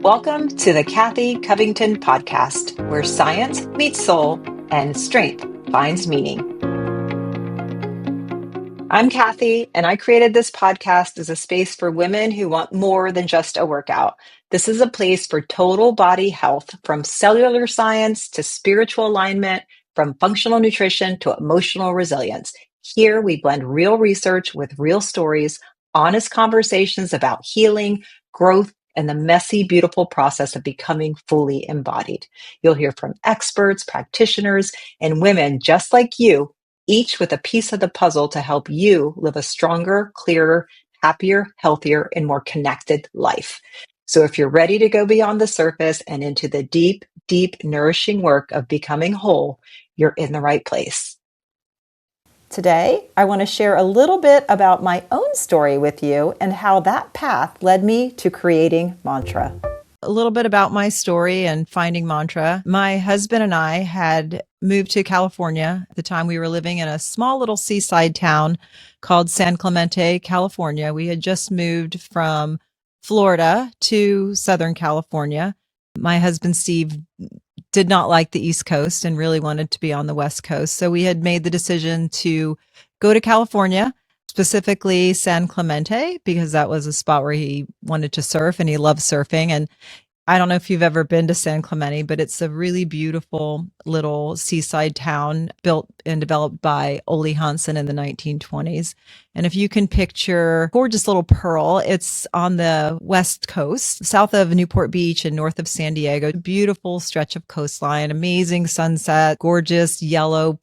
Welcome to the Kathy Covington podcast, where science meets soul and strength finds meaning. I'm Kathy, and I created this podcast as a space for women who want more than just a workout. This is a place for total body health, from cellular science to spiritual alignment, from functional nutrition to emotional resilience. Here we blend real research with real stories, honest conversations about healing, growth, and the messy, beautiful process of becoming fully embodied. You'll hear from experts, practitioners, and women just like you, each with a piece of the puzzle to help you live a stronger, clearer, happier, healthier, and more connected life. So if you're ready to go beyond the surface and into the deep, deep, nourishing work of becoming whole, you're in the right place. Today, I want to share a little bit about my own story with you and how that path led me to creating Mantra. A little bit about my story and finding Mantra. My husband and I had moved to California. At the time, we were living in a small little seaside town called San Clemente, California. We had just moved from Florida to Southern California. My husband, Steve, did not like the East Coast and really wanted to be on the West Coast. So we had made the decision to go to California, specifically San Clemente, because that was a spot where he wanted to surf and he loves surfing. And I don't know if you've ever been to San Clemente, but it's a really beautiful little seaside town built and developed by Ole Hansen in the 1920s. And if you can picture gorgeous little Pearl, it's on the west coast, south of Newport Beach and north of San Diego. Beautiful stretch of coastline, amazing sunset, gorgeous yellow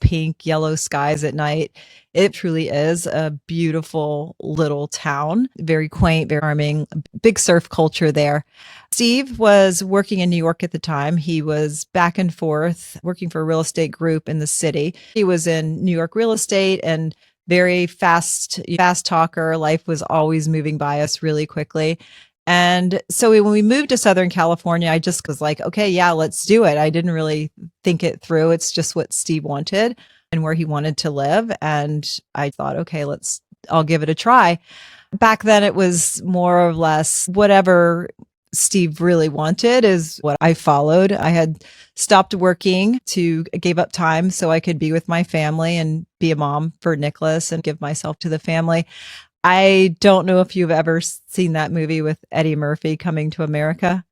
skies at night. It truly is a beautiful little town, very quaint, very charming, big surf culture there. Steve was working in New York at the time. He was back and forth working for a real estate group in the city. He was in New York real estate and very fast talker. Life was always moving by us really quickly. And so when we moved to Southern California, I just was like, okay, yeah, let's do it. I didn't really think it through. It's just what Steve wanted and where he wanted to live. And I thought, okay, I'll give it a try. Back then it was more or less whatever Steve really wanted is what I followed. I had stopped working gave up time so I could be with my family and be a mom for Nicholas and give myself to the family. I don't know if you've ever seen that movie with Eddie Murphy, Coming to America,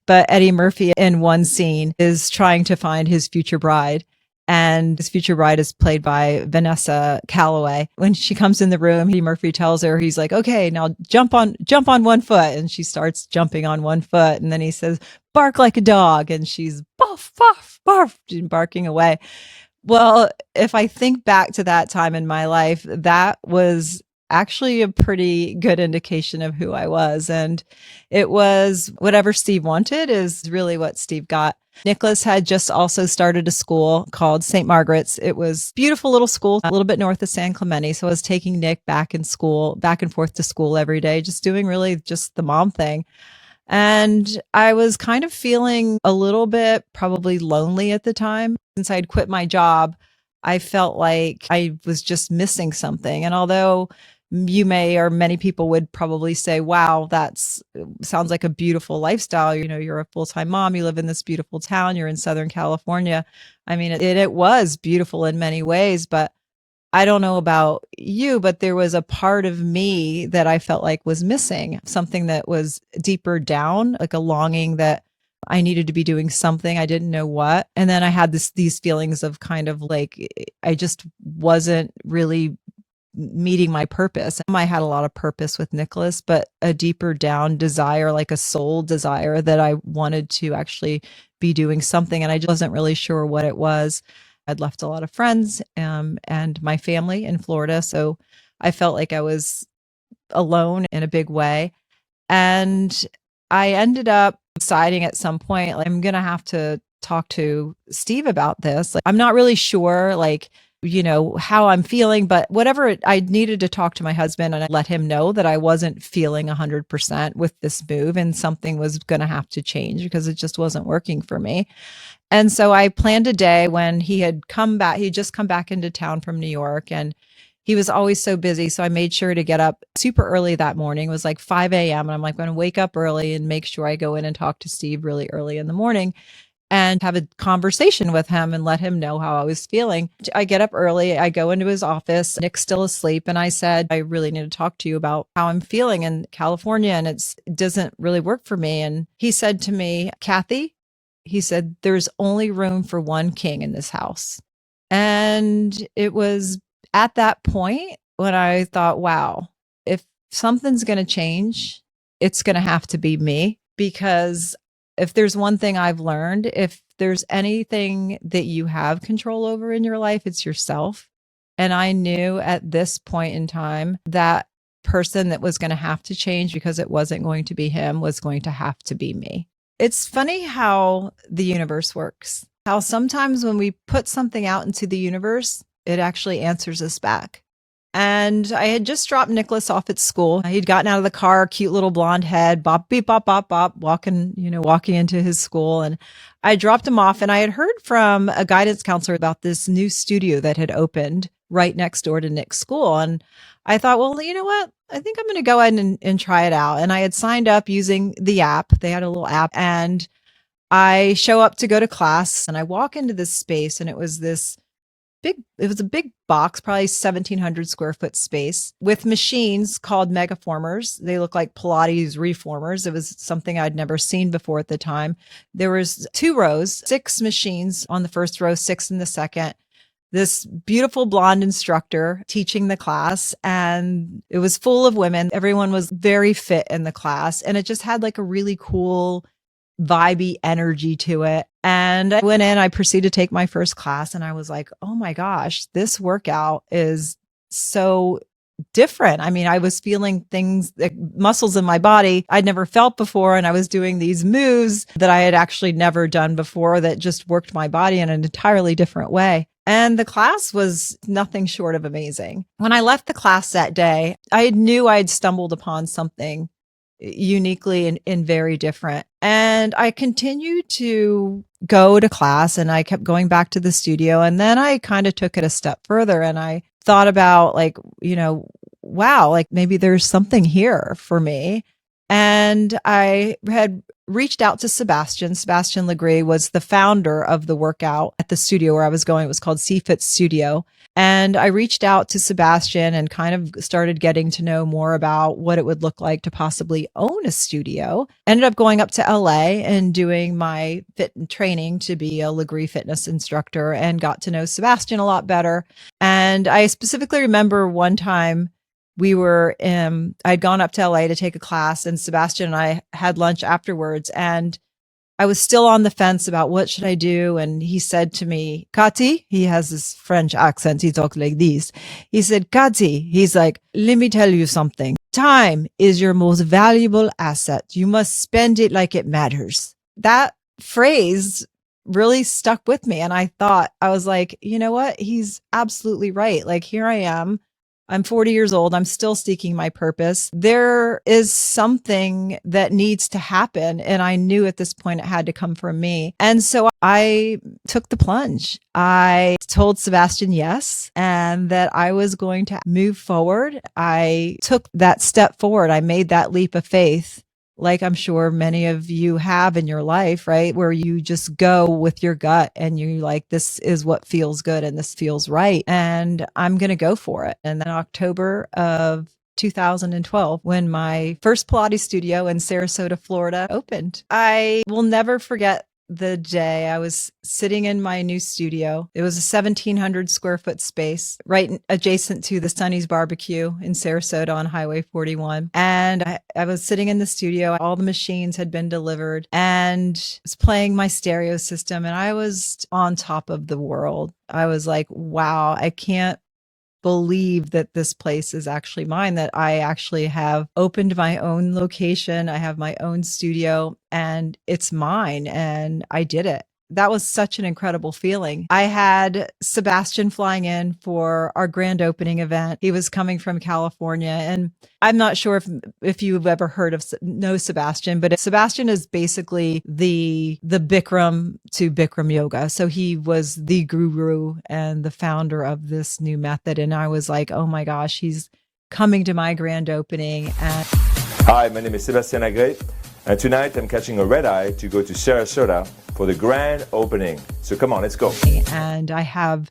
but Eddie Murphy in one scene is trying to find his future bride. And his future bride is played by Vanessa Calloway. When she comes in the room, Eddie Murphy tells her, he's like, okay, now jump on one foot. And she starts jumping on one foot. And then he says, bark like a dog. And she's barf, barf, barf, barking away. Well, if I think back to that time in my life, that was actually a pretty good indication of who I was. And it was whatever Steve wanted is really what Steve got. Nicholas had just also started a school called St. Margaret's. It was a beautiful little school, a little bit north of San Clemente. So I was taking Nick back and forth to school every day, just doing really just the mom thing. And I was kind of feeling a little bit probably lonely at the time. Since I'd quit my job, I felt like I was just missing something. And although many people would probably say, wow, sounds like a beautiful lifestyle. You know, you're a full-time mom, you live in this beautiful town, you're in Southern California. I mean, it was beautiful in many ways, but I don't know about you, but there was a part of me that I felt like was missing, something that was deeper down, like a longing that I needed to be doing something. I didn't know what. And then I had these feelings of kind of like, I just wasn't really meeting my purpose. I had a lot of purpose with Nicholas, but a deeper down desire, like a soul desire that I wanted to actually be doing something. And I just wasn't really sure what it was. I'd left a lot of friends and my family in Florida. So I felt like I was alone in a big way. And I ended up deciding at some point, like, I'm going to have to talk to Steve about this. Like, I'm not really sure, like, you know, how I'm feeling, but I needed to talk to my husband and I let him know that I wasn't feeling 100% with this move and something was going to have to change because it just wasn't working for me. And so I planned a day when he had just come back into town from New York, and he was always so busy. So I made sure to get up super early that morning. It was like 5 a.m. And I'm like, I'm going to wake up early and make sure I go in and talk to Steve really early in the morning and have a conversation with him and let him know how I was feeling. I get up early, I go into his office, Nick's still asleep, and I said, I really need to talk to you about how I'm feeling in California and it doesn't really work for me. And he said to me, Kathy, he said, there's only room for one king in this house. And it was at that point when I thought, wow, if something's going to change, it's going to have to be me, because if there's one thing I've learned, if there's anything that you have control over in your life, it's yourself. And I knew at this point in time that person that was going to have to change, because it wasn't going to be him, was going to have to be me. It's funny how the universe works, how sometimes when we put something out into the universe, it actually answers us back. And I had just dropped Nicholas off at school. He'd gotten out of the car, cute little blonde head, bop, beep, bop, bop, bop, walking into his school. And I dropped him off, and I had heard from a guidance counselor about this new studio that had opened right next door to Nick's school. And I thought, well, you know what? I think I'm going to go ahead and try it out. And I had signed up using the app. They had a little app, and I show up to go to class, and I walk into this space, and it was a big box, probably 1,700 square foot space with machines called Megaformers. They look like Pilates reformers. It was something I'd never seen before at the time. There was 2 rows, 6 machines on the first row, 6 in the second. This beautiful blonde instructor teaching the class, and it was full of women. Everyone was very fit in the class, and it just had like a really cool vibey energy to it. And I went in, I proceeded to take my first class, and I was like, oh my gosh, this workout is so different. I mean, I was feeling things, like muscles in my body I'd never felt before. And I was doing these moves that I had actually never done before that just worked my body in an entirely different way. And the class was nothing short of amazing. When I left the class that day, I knew I'd stumbled upon something uniquely and very different. And I continued to go to class, and I kept going back to the studio. And then I kind of took it a step further, and I thought about, like, wow, like maybe there's something here for me. And I had reached out to Sebastien Lagree was the founder of the workout at the studio where I was going. It was called CFit Studio. And I reached out to Sebastien and kind of started getting to know more about what it would look like to possibly own a studio. Ended up going up to LA and doing my fit and training to be a Lagree fitness instructor, and got to know Sebastien a lot better. And I specifically remember one time I'd gone up to LA to take a class, and Sebastien and I had lunch afterwards, and I was still on the fence about what should I do. And he said to me, Kati, he has this French accent. He talks like this. He said, Kati, he's like, let me tell you something. Time is your most valuable asset. You must spend it like it matters. That phrase really stuck with me. And I was like, you know what? He's absolutely right. Like, here I am. I'm 40 years old. I'm still seeking my purpose. There is something that needs to happen. And I knew at this point it had to come from me. And so I took the plunge. I told Sebastien yes, and that I was going to move forward. I took that step forward. I made that leap of faith, like I'm sure many of you have in your life, right? Where you just go with your gut and you're like, this is what feels good and this feels right. And I'm going to go for it. And then October of 2012, when my first Pilates studio in Sarasota, Florida opened, I will never forget the day I was sitting in my new studio. It was a 1,700 square foot space right adjacent to the Sonny's Barbecue in Sarasota on Highway 41. And I was sitting in the studio. All the machines had been delivered, and was playing my stereo system. And I was on top of the world. I was like, wow, I can't believe that this place is actually mine, that I actually have opened my own location. I have my own studio, and it's mine, and I did it. that was such an incredible feeling. I had Sebastien flying in for our grand opening event. He was coming from California, and I'm not sure if you've ever heard of know Sebastien, but Sebastien is basically the Bikram to Bikram yoga. So he was the guru and the founder of this new method. And I was like, oh my gosh, he's coming to my grand opening. And hi, my name is Sebastien Lagree, and tonight I'm catching a red eye to go to Sarasota for the grand opening. So come on, let's go. And I have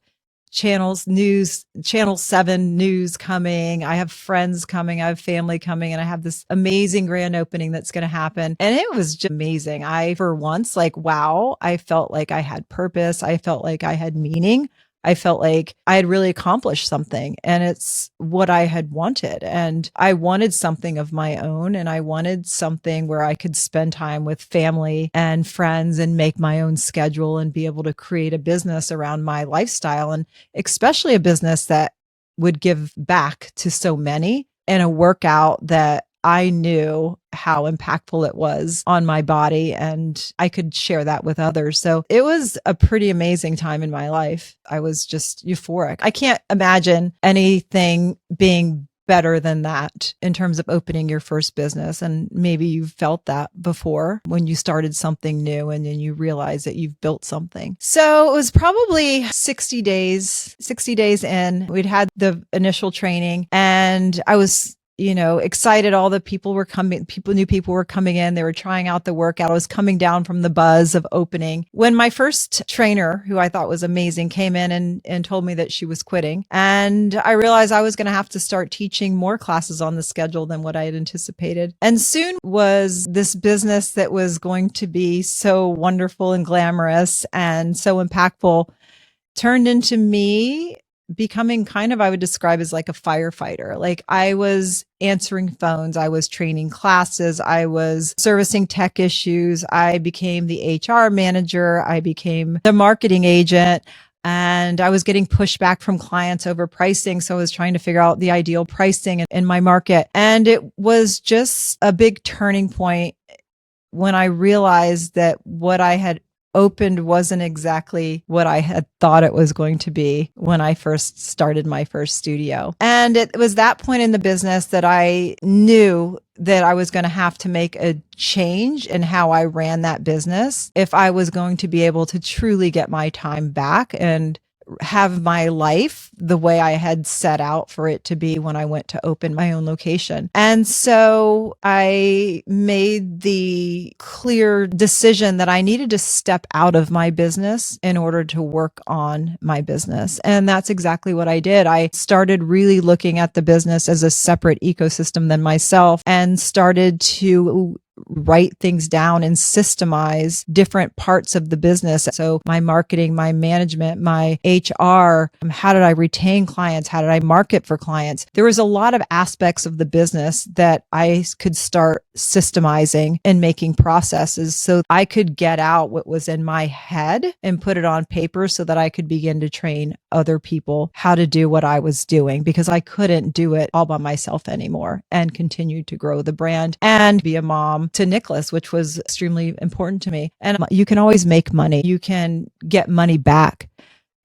Channel 7 news coming. I have friends coming. I have family coming, and I have this amazing grand opening that's going to happen. And it was just amazing. I, for once, wow, I felt like I had purpose. I felt like I had meaning. I felt like I had really accomplished something, and it's what I had wanted. And I wanted something of my own, and I wanted something where I could spend time with family and friends and make my own schedule and be able to create a business around my lifestyle, and especially a business that would give back to so many, and a workout that I knew how impactful it was on my body, and I could share that with others. So it was a pretty amazing time in my life. I was just euphoric. I can't imagine anything being better than that in terms of opening your first business. And maybe you've felt that before when you started something new and then you realize that you've built something. So it was probably 60 days in. We'd had the initial training, and I was excited. All the people were coming. New people were coming in. They were trying out the workout. I was coming down from the buzz of opening when my first trainer, who I thought was amazing, came in and told me that she was quitting. And I realized I was going to have to start teaching more classes on the schedule than what I had anticipated. And soon was this business that was going to be so wonderful and glamorous and so impactful turned into me becoming kind of, I would describe as like a firefighter. Like I was answering phones, I was training classes, I was servicing tech issues, I became the HR manager, I became the marketing agent, and I was getting pushback from clients over pricing. So I was trying to figure out the ideal pricing in my market. And it was just a big turning point when I realized that what I had opened wasn't exactly what I had thought it was going to be when I first started my first studio. And it was that point in the business that I knew that I was going to have to make a change in how I ran that business if I was going to be able to truly get my time back and have my life the way I had set out for it to be when I went to open my own location. And so I made the clear decision that I needed to step out of my business in order to work on my business. And that's exactly what I did. I started really looking at the business as a separate ecosystem than myself and started to write things down and systemize different parts of the business. So my marketing, my management, my HR, how did I retain clients? How did I market for clients? There was a lot of aspects of the business that I could start systemizing and making processes so I could get out what was in my head and put it on paper so that I could begin to train other people how to do what I was doing, because I couldn't do it all by myself anymore and continue to grow the brand and be a mom to Nicholas, which was extremely important to me. And you can always make money. You can get money back.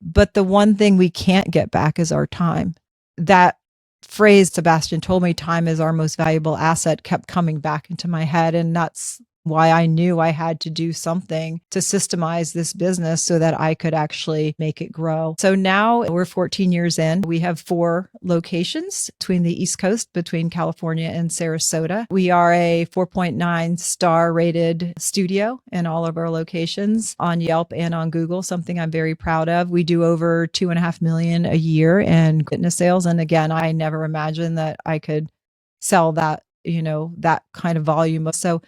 But the one thing we can't get back is our time. That phrase Sebastien told me, time is our most valuable asset, kept coming back into my head. And that's why I knew I had to do something to systemize this business so that I could actually make it grow. So now we're 14 years in. We have 4 locations between the East Coast, between California and Sarasota. We are a 4.9 star rated studio in all of our locations on Yelp and on Google, something I'm very proud of. We do over 2.5 million a year in fitness sales. And again, I never imagined that I could sell that, that kind of volume. So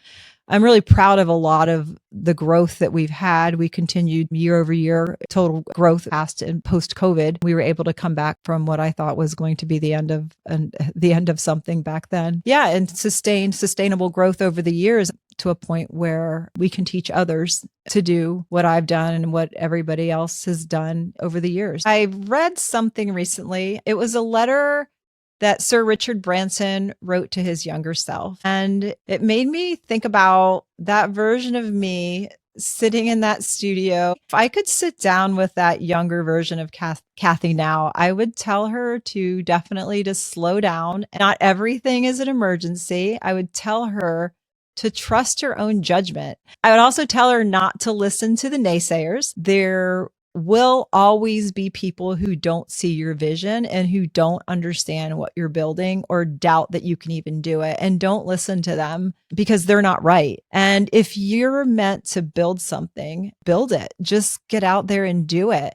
I'm really proud of a lot of the growth that we've had. We continued year over year, total growth past and post COVID. We were able to come back from what I thought was going to be the end of something back then. Yeah, and sustainable growth over the years to a point where we can teach others to do what I've done and what everybody else has done over the years. I read something recently. It was a letter that Sir Richard Branson wrote to his younger self. And it made me think about that version of me sitting in that studio. If I could sit down with that younger version of Kathy now, I would tell her to definitely just slow down. Not everything is an emergency. I would tell her to trust her own judgment. I would also tell her not to listen to the naysayers. There will always be people who don't see your vision and who don't understand what you're building or doubt that you can even do it. And don't listen to them because they're not right. And if you're meant to build something, build it. Just get out there and do it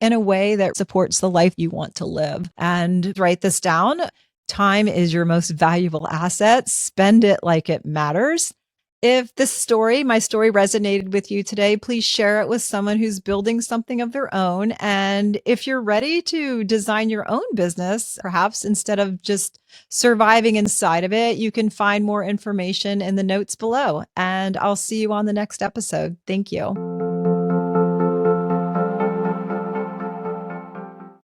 in a way that supports the life you want to live. And write this down. Time is your most valuable asset. Spend it like it matters. If my story resonated with you today, please share it with someone who's building something of their own. And if you're ready to design your own business, perhaps instead of just surviving inside of it, you can find more information in the notes below. And I'll see you on the next episode. Thank you.